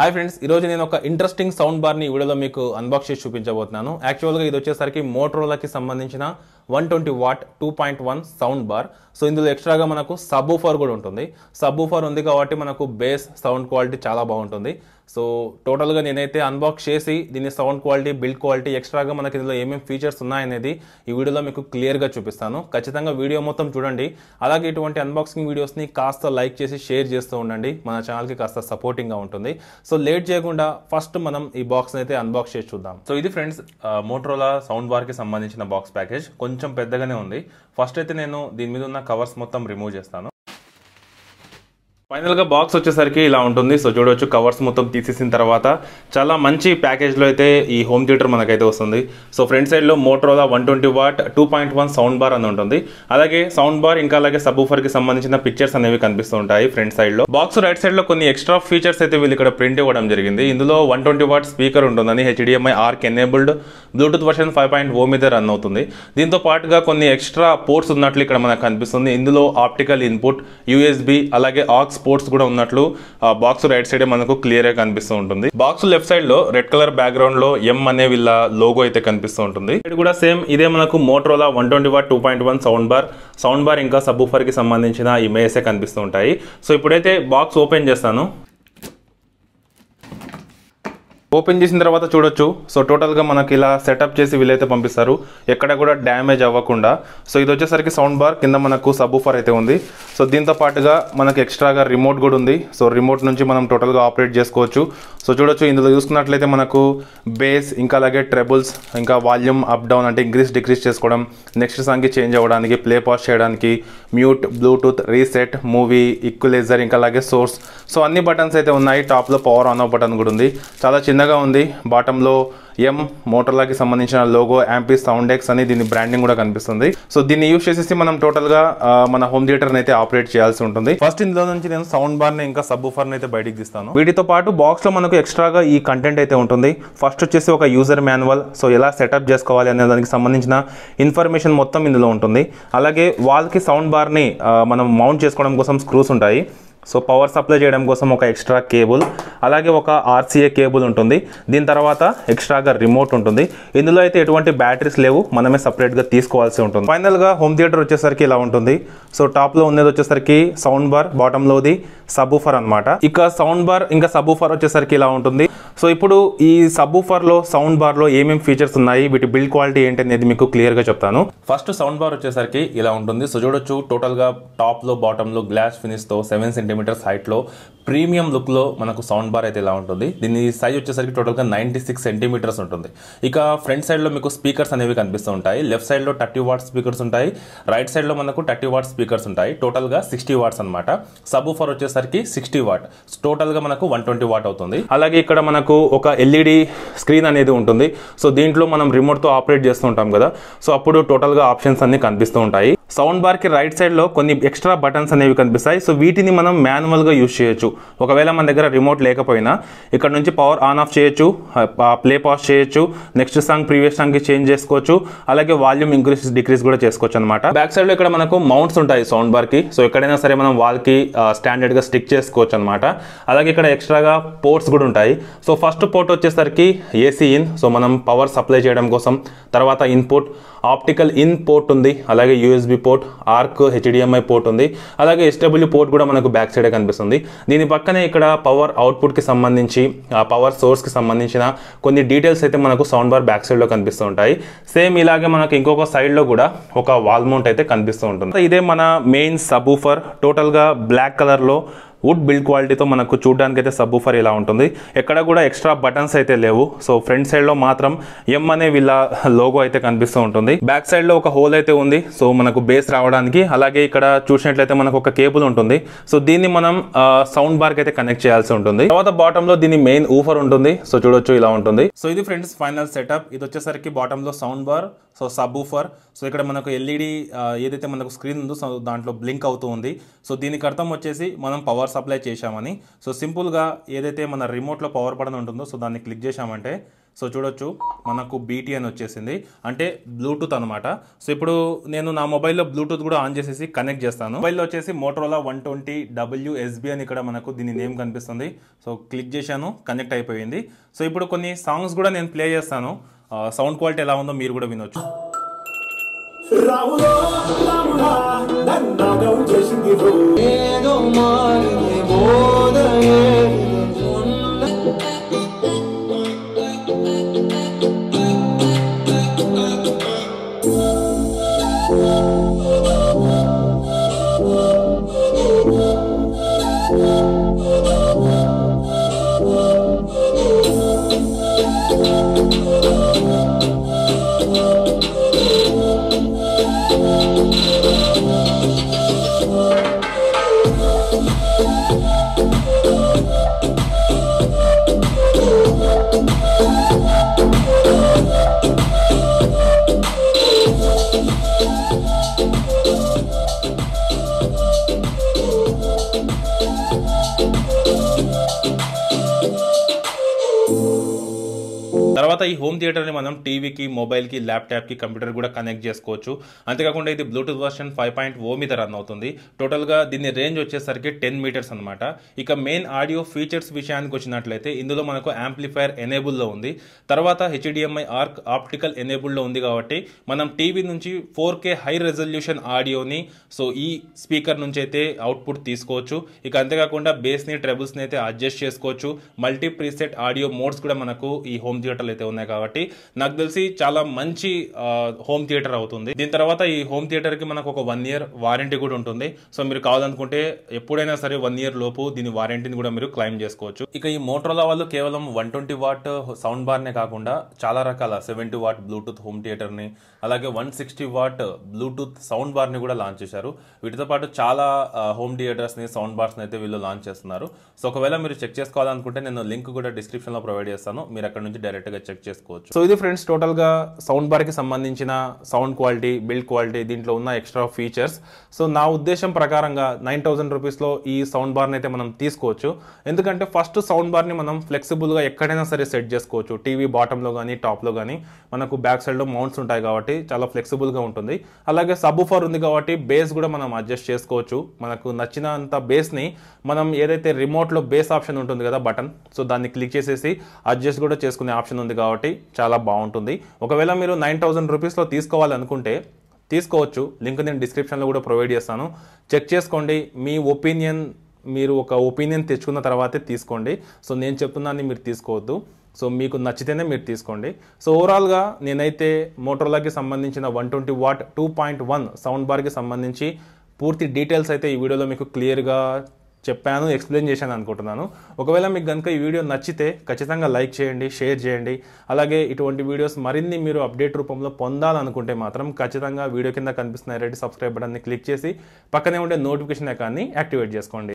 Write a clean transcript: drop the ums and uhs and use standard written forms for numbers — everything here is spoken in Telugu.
హాయ్ ఫ్రెండ్స్, ఈరోజు నేను ఒక ఇంట్రెస్టింగ్ సౌండ్ బార్ని ఈ వీడియోలో మీకు అన్బాక్స్ చేసి చూపించబోతున్నాను. యాక్చువల్గా ఇది వచ్చేసరికి మోటరోలాకి సంబంధించిన 120 వాట్ 2.1 సౌండ్ బార్. సో ఇందులో ఎక్స్ట్రాగా మనకు సబ్ ఊఫర్ కూడా ఉంటుంది. సబ్ ఊఫర్ ఉంది కాబట్టి మనకు బేస్ సౌండ్ క్వాలిటీ చాలా బాగుంటుంది. సో టోటల్గా నేనైతే అన్బాక్స్ చేసి దీని సౌండ్ క్వాలిటీ, బిల్డ్ క్వాలిటీ, ఎక్స్ట్రాగా మనకి ఇందులో ఏమేమి ఫీచర్స్ ఉన్నాయనేది ఈ వీడియోలో మీకు క్లియర్గా చూపిస్తాను. ఖచ్చితంగా వీడియో మొత్తం చూడండి. అలాగే ఇటువంటి అన్బాక్సింగ్ వీడియోస్ని కాస్త లైక్ చేసి షేర్ చేస్తూ ఉండండి. మన ఛానల్కి కాస్త సపోర్టింగ్గా ఉంటుంది. సో లేట్ చేయకుండా ఫస్ట్ మనం ఈ బాక్స్ని అయితే అన్బాక్స్ చేసి చూద్దాం. సో ఇది ఫ్రెండ్స్ మోటరోలా సౌండ్ బార్కి సంబంధించిన బాక్స్ ప్యాకేజ్. కొంచెం పెద్దగానే ఉంది. ఫస్ట్ అయితే నేను దీని మీద ఉన్న కవర్స్ మొత్తం రిమూవ్ చేస్తాను. ఫైనల్గా బాక్స్ వచ్చేసరికి ఇలా ఉంటుంది. సో చూడవచ్చు, కవర్స్ మొత్తం తీసేసిన తర్వాత చాలా మంచి ప్యాకేజ్లో అయితే ఈ హోమ్ థియేటర్ మనకైతే వస్తుంది. సో ఫ్రంట్ సైడ్లో మోటరోలా 120 వాట్ 2.1 సౌండ్ బార్ అని ఉంటుంది. అలాగే సౌండ్ బార్ ఇంకా అలాగే సబ్ ఊఫర్కి సంబంధించిన పిక్చర్స్ అనేవి కనిపిస్తూ ఉంటాయి ఫ్రంట్ సైడ్లో. బాక్స్ రైట్ సైడ్లో కొన్ని ఎక్స్ట్రా ఫీచర్స్ అయితే వీళ్ళు ఇక్కడ ప్రింట్ ఇవ్వడం జరిగింది. ఇందులో 120 వాట్ స్పీకర్ ఉంటుందని, HDMI arc enabled, Bluetooth version 5.0 మీద రన్ అవుతుంది. దీంతో పాటుగా కొన్ని ఎక్స్ట్రా పోర్ట్స్ ఉన్నట్లు ఇక్కడ మనకు కనిపిస్తుంది. ఇందులో ఆప్టికల్ ఇన్పుట్, USB అలాగే ఆక్స్ పోర్ట్స్ కూడా ఉన్నట్లు బాక్స్ రైట్ సైడ్ మనకు క్లియర్ గా కనిపిస్తూ ఉంటుంది. బాక్స్ లెఫ్ట్ సైడ్ లో రెడ్ కలర్ బ్యాక్గ్రౌండ్ లో M అనే వీళ్ళ లోగో అయితే కనిపిస్తూ ఉంటుంది. ఇది కూడా సేమ్ ఇదే మనకు మోటరోలా 120 వాట్ 2.1 సౌండ్ బార్ ఇంకా సబ్ ఊఫర్ కి సంబంధించిన ఇమేజెస్ కనిపిస్తూ ఉంటాయి. సో ఇప్పుడైతే బాక్స్ ఓపెన్ చేస్తాను. ఓపెన్ చేసిన తర్వాత చూడొచ్చు, సో టోటల్గా మనకి ఇలా సెటప్ చేసి వీళ్ళైతే పంపిస్తారు, ఎక్కడ కూడా డ్యామేజ్ అవ్వకుండా. సో ఇది వచ్చేసరికి సౌండ్ బార్, కింద మనకు సబ్ ఊఫర్ అయితే ఉంది. సో దీంతో పాటుగా మనకి ఎక్స్ట్రాగా రిమోట్ కూడా ఉంది. సో రిమోట్ నుంచి మనం టోటల్గా ఆపరేట్ చేసుకోవచ్చు. సో చూడొచ్చు, ఇందులో చూసుకున్నట్లయితే మనకు బేస్ ఇంకా అలాగే ట్రెబుల్స్ ఇంకా వాల్యూమ్ అప్ డౌన్ అంటే ఇంక్రీజ్ డిక్రీజ్ చేసుకోవడం, నెక్స్ట్ సాంగ్కి చేంజ్ అవ్వడానికి, ప్లే పాస్ చేయడానికి, mute, Bluetooth, reset, movie, equaliser ఇంకా అలాగే సోర్స్. సో అన్ని బటన్స్ అయితే ఉన్నాయి. టాప్లో పవర్ ఆన్ ఆఫ్ బటన్ కూడా ఉంది. చాలా చిన్నగా ఉంది. బాటంలో M మోటరోలాకి సంబంధించిన లోగో, యాంపీ సౌండ్ ఎక్స్ అని దీని బ్రాండింగ్ కూడా కనిపిస్తుంది. సో దీన్ని యూస్ చేసేసి మనం టోటల్గా మన హోమ్ థియేటర్ని అయితే ఆపరేట్ చేయాల్సి ఉంటుంది. ఫస్ట్ ఇందులో నుంచి నేను సౌండ్ బార్ని ఇంకా సబ్ ఊఫర్ని అయితే బయటికి తీస్తాను. వీటితో పాటు బాక్స్లో మనకు ఎక్స్ట్రాగా ఈ కంటెంట్ అయితే ఉంటుంది. ఫస్ట్ వచ్చేసి ఒక యూజర్ మాన్యువల్, సో ఎలా సెటప్ చేసుకోవాలి అనే దానికి సంబంధించిన ఇన్ఫర్మేషన్ మొత్తం ఇందులో ఉంటుంది. అలాగే వాల్కి సౌండ్ బార్ని మనం మౌంట్ చేసుకోవడం కోసం స్క్రూస్ ఉంటాయి. సో పవర్ సప్లై చేయడం కోసం ఒక ఎక్స్ట్రా కేబుల్, అలాగే ఒక RCA కేబుల్ ఉంటుంది. దీని తర్వాత ఎక్స్ట్రాగా రిమోట్ ఉంటుంది. ఇందులో అయితే ఎటువంటి బ్యాటరీస్ లేవు, మనమే సపరేట్గా తీసుకోవాల్సి ఉంటుంది. ఫైనల్గా హోమ్ థియేటర్ వచ్చేసరికి ఇలా ఉంటుంది. సో టాప్లో ఉన్నది వచ్చేసరికి సౌండ్ బార్, బాటంలోది సబ్ ఊఫర్ అనమాట. ఇక సౌండ్ బార్ ఇంకా సబ్ ఊఫర్ వచ్చేసరికి ఇలా ఉంటుంది. సో ఇప్పుడు ఈ సబ్ ఊఫర్లో, సౌండ్ బార్లో ఏమేమి ఫీచర్స్ ఉన్నాయి, వీటి బిల్డ్ క్వాలిటీ ఏంటి అనేది మీకు క్లియర్గా చెప్తాను. ఫస్ట్ సౌండ్ బార్ వచ్చేసరికి ఇలా ఉంటుంది. సో చూడొచ్చు, టోటల్గా టాప్లో బాటంలో గ్లాస్ ఫినిష్తో 7 సెంటీమీటర్స్ హైట్లో ప్రీమియం లుక్లో మనకు సౌండ్ బార్ అయితే ఇలా ఉంటుంది. దీని సైజ్ వచ్చేసరికి టోటల్గా 96 సెంటీమీటర్స్ ఉంటుంది. ఇక ఫ్రంట్ సైడ్లో మీకు స్పీకర్స్ అనేవి కనిపిస్తూ ఉంటాయి. లెఫ్ట్ సైడ్లో 30 వాట్ స్పీకర్స్ ఉంటాయి. రైట్ సైడ్లో మనకు 30 వాట్ స్పీకర్స్ ఉంటాయి. టోటల్గా 60 వాట్స్ అనమాట. సబ్ ఊఫర్ వచ్చేసరికి 60 వాట్. టోటల్గా మనకు 120 వాట్ అవుతుంది. అలాగే ఇక్కడ మనకు ఒక LED స్క్రీన్ అనేది ఉంటుంది. సో దీంట్లో మనం రిమోట్తో ఆపరేట్ చేస్తూ ఉంటాం కదా, సో అప్పుడు టోటల్గా ఆప్షన్స్ అన్ని కనిపిస్తూ ఉంటాయి. సౌండ్ బార్కి రైట్ సైడ్లో కొన్ని ఎక్స్ట్రా బటన్స్ అనేవి కనిపిస్తాయి. సో వీటిని మనం మాన్యువల్గా యూజ్ చేయొచ్చు. ఒకవేళ మన దగ్గర రిమోట్ లేకపోయినా ఇక్కడ నుంచి పవర్ ఆన్ ఆఫ్ చేయొచ్చు, ప్లే పాస్ చేయొచ్చు, నెక్స్ట్ సాంగ్ ప్రీవియస్ సాంగ్కి చేంజ్ చేసుకోవచ్చు, అలాగే వాల్యూమ్ ఇంక్రీజ్ డిక్రీజ్ కూడా చేసుకోవచ్చు అనమాట. బ్యాక్ సైడ్లో ఇక్కడ మనకు మౌంట్స్ ఉంటాయి సౌండ్ బార్కి. సో ఎక్కడైనా సరే మనం వాల్కి స్టాండర్డ్గా స్టిక్ చేసుకోవచ్చు అనమాట. అలాగే ఇక్కడ ఎక్స్ట్రాగా పోర్ట్స్ కూడా ఉంటాయి. సో ఫస్ట్ పోర్ట్ వచ్చేసరికి AC ఇన్, సో మనం పవర్ సప్లై చేయడం కోసం. తర్వాత ఇన్పుట్, ఆప్టికల్ ఇన్ పోర్ట్ ఉంది, అలాగే USB port, arc, HDMI port ఉంది, అలాగే SW పోర్ట్ కూడా మనకు బ్యాక్ సైడ్ కనిపిస్తుంది. దీని పక్కనే ఇక్కడ పవర్ అవుట్పుట్కి సంబంధించి, పవర్ సోర్స్కి సంబంధించిన కొన్ని డీటెయిల్స్ అయితే మనకు సౌండ్ బార్ బ్యాక్ సైడ్లో కనిపిస్తూ ఉంటాయి. సేమ్ ఇలాగే మనకు ఇంకొక సైడ్లో కూడా ఒక వాల్ మౌంట్ అయితే కనిపిస్తూ ఉంటుంది. ఇదే మన మెయిన్ సబ్ ఊఫర్. టోటల్గా బ్లాక్ కలర్లో వుడ్ బిల్డ్ క్వాలిటీతో మనకు చూడడానికి అయితే సబ్ ఊఫర్ ఇలా ఉంటుంది. ఎక్కడ కూడా ఎక్స్ట్రా బటన్స్ అయితే లేవు. సో ఫ్రంట్ సైడ్లో మాత్రం M అనే వీళ్ళ లోగో అయితే కనిపిస్తూ ఉంటుంది. బ్యాక్ సైడ్లో ఒక హోల్ అయితే ఉంది, సో మనకు బేస్ రావడానికి. అలాగే ఇక్కడ చూసినట్లయితే మనకు ఒక కేబుల్ ఉంటుంది. సో దీన్ని మనం సౌండ్ బార్కి అయితే కనెక్ట్ చేయాల్సి ఉంటుంది. తర్వాత బాటంలో దీని మెయిన్ ఊఫర్ ఉంటుంది. సో చూడొచ్చు, ఇలా ఉంటుంది. సో ఇది ఫ్రెండ్స్ ఫైనల్ సెటప్. ఇది వచ్చేసరికి బాటంలో sound bar, so subwoofer. So ఇక్కడ మనకు LED ఏదైతే మనకు స్క్రీన్ ఉందో, సో దాంట్లో బ్లింక్ అవుతూ ఉంది. సో దీనికి అర్థం వచ్చేసి మనం పవర్ పవర్ సప్లై చేశామని. సో సింపుల్గా ఏదైతే మన రిమోట్లో పవర్ బటన్ ఉంటుందో సో దాన్ని క్లిక్ చేశామంటే సో చూడొచ్చు మనకు బీటీ అని వచ్చేసింది, అంటే బ్లూటూత్ అనమాట. సో ఇప్పుడు నేను నా మొబైల్లో బ్లూటూత్ కూడా ఆన్ చేసేసి కనెక్ట్ చేస్తాను. మొబైల్లో వచ్చేసి మోటరోలా 120 WSB అని ఇక్కడ మనకు దీని నేమ్ కనిపిస్తుంది. సో క్లిక్ చేశాను, కనెక్ట్ అయిపోయింది. సో ఇప్పుడు కొన్ని సాంగ్స్ కూడా నేను ప్లే చేస్తాను, సౌండ్ క్వాలిటీ ఎలా ఉందో మీరు కూడా వినొచ్చు. తర్వాత ఈ హోమ్ థియేటర్ని మనం టీవీకి, మొబైల్కి, ల్యాప్టాప్కి, కంప్యూటర్ కూడా కనెక్ట్ చేసుకోవచ్చు. అంతేకాకుండా ఇది బ్లూటూత్ వర్షన్ 5.0 మీద రన్ అవుతుంది. టోటల్గా దీని రేంజ్ వచ్చేసరికి 10 మీటర్స్ అనమాట. ఇక మెయిన్ ఆడియో ఫీచర్స్ విషయానికి వచ్చినట్లయితే ఇందులో మనకు యాంప్లిఫైర్ ఎనేబుల్లో ఉంది, తర్వాత HDMI ఆర్క్ ఆప్టికల్ ఎనేబుల్లో ఉంది. కాబట్టి మనం టీవీ నుంచి 4K హై రెజల్యూషన్ ఆడియోని సో ఈ స్పీకర్ నుంచి అయితే అవుట్పుట్ తీసుకోవచ్చు. ఇక అంతేకాకుండా బేస్ని, ట్రెబుల్స్ని అయితే అడ్జస్ట్ చేసుకోవచ్చు. మల్టీ ప్రీసెట్ ఆడియో మోడ్స్ కూడా మనకు ఈ హోమ్ థియేటర్ అయితే ఉన్నాయి. కాబట్టి నాకు తెలిసి చాలా మంచి హోమ్ థియేటర్ అవుతుంది. దీని తర్వాత ఈ హోమ్ థియేటర్ కి మనకు ఒక 1 year వారంటీ కూడా ఉంటుంది. సో మీరు కావాలనుకుంటే ఎప్పుడైనా సరే 1 year లోపు దీని వారంటీని కూడా మీరు క్లెయిమ్ చేసుకోవచ్చు. ఇక ఈ మోటరోలా వాళ్ళు కేవలం 120 వాట్ సౌండ్ బార్ నే కాకుండా చాలా రకాల 70 వాట్ బ్లూటూత్ హోమ్ థియేటర్ ని, అలాగే 160 వాట్ బ్లూటూత్ సౌండ్ బార్ ని కూడా లాంచ్ చేశారు. వీటితో పాటు చాలా హోమ్ థియేటర్స్ ని, సౌండ్ బార్స్ ని అయితే వీళ్ళు లాంచ్ చేస్తున్నారు. సో ఒకవేళ మీరు చెక్ చేసుకోవాలనుకుంటే నేను లింక్ కూడా డిస్క్రిప్షన్ లో ప్రొవైడ్ చేస్తాను, మీరు అక్కడ నుంచి డైరెక్ట్ గా చెక్ చేసుకోవచ్చు. సో ఇది ఫ్రెండ్స్ టోటల్ గా సౌండ్ బార్ కి సంబంధించిన సౌండ్ క్వాలిటీ, బిల్డ్ క్వాలిటీ, దీంట్లో ఉన్న ఎక్స్ట్రా ఫీచర్స్. సో నా ఉద్దేశం ప్రకారంగా 9000 రూపీస్లో ఈ సౌండ్ బార్ని అయితే మనం తీసుకోవచ్చు. ఎందుకంటే ఫస్ట్ సౌండ్ బార్ని మనం ఫ్లెక్సిబుల్గా ఎక్కడైనా సరే సెట్ చేసుకోవచ్చు. టీవీ బాటంలో కానీ టాప్లో కానీ మనకు బ్యాక్ సైడ్లో మౌంట్స్ ఉంటాయి కాబట్టి చాలా ఫ్లెక్సిబుల్గా ఉంటుంది. అలాగే సబ్‌వూఫర్ ఉంది కాబట్టి బేస్ కూడా మనం అడ్జస్ట్ చేసుకోవచ్చు. మనకు నచ్చినంత బేస్ని మనం ఏదైతే రిమోట్లో బేస్ ఆప్షన్ ఉంటుంది కదా బటన్, సో దాన్ని క్లిక్ చేసేసి అడ్జస్ట్ కూడా చేసుకునే ఆప్షన్ ఉంది కాబట్టి చాలా బాగుంటుంది. ఒకవేళ మీరు 9000 రూపీస్లో తీసుకోవాలనుకుంటే తీసుకోవచ్చు. లింక్ నేను డిస్క్రిప్షన్లో కూడా ప్రొవైడ్ చేస్తాను, చెక్ చేసుకోండి. మీ ఒపీనియన్, మీరు ఒక ఒపీనియన్ తెచ్చుకున్న తర్వాతే తీసుకోండి. సో నేను చెప్తున్నాను మీరు తీసుకోవద్దు. సో మీకు నచ్చితేనే మీరు తీసుకోండి. సో ఓవరాల్గా నేనైతే మోటరోలాకి సంబంధించిన 120 వాట్ 2.1 సౌండ్ బార్కి సంబంధించి పూర్తి డీటెయిల్స్ అయితే ఈ వీడియోలో మీకు క్లియర్గా చెప్పాను, ఎక్స్ప్లెయిన్ చేశాను అనుకుంటున్నాను. ఒకవేళ మీకు కనుక ఈ వీడియో నచ్చితే ఖచ్చితంగా లైక్ చేయండి, షేర్ చేయండి. అలాగే ఇటువంటి వీడియోస్ మరిన్ని మీరు అప్డేట్ రూపంలో పొందాలనుకుంటే మాత్రం ఖచ్చితంగా వీడియో కింద కనిపిస్తున్న రెడ్ సబ్స్క్రైబ్ బటన్ని క్లిక్ చేసి పక్కనే ఉండే నోటిఫికేషన్ ఐకాన్ని యాక్టివేట్ చేసుకోండి.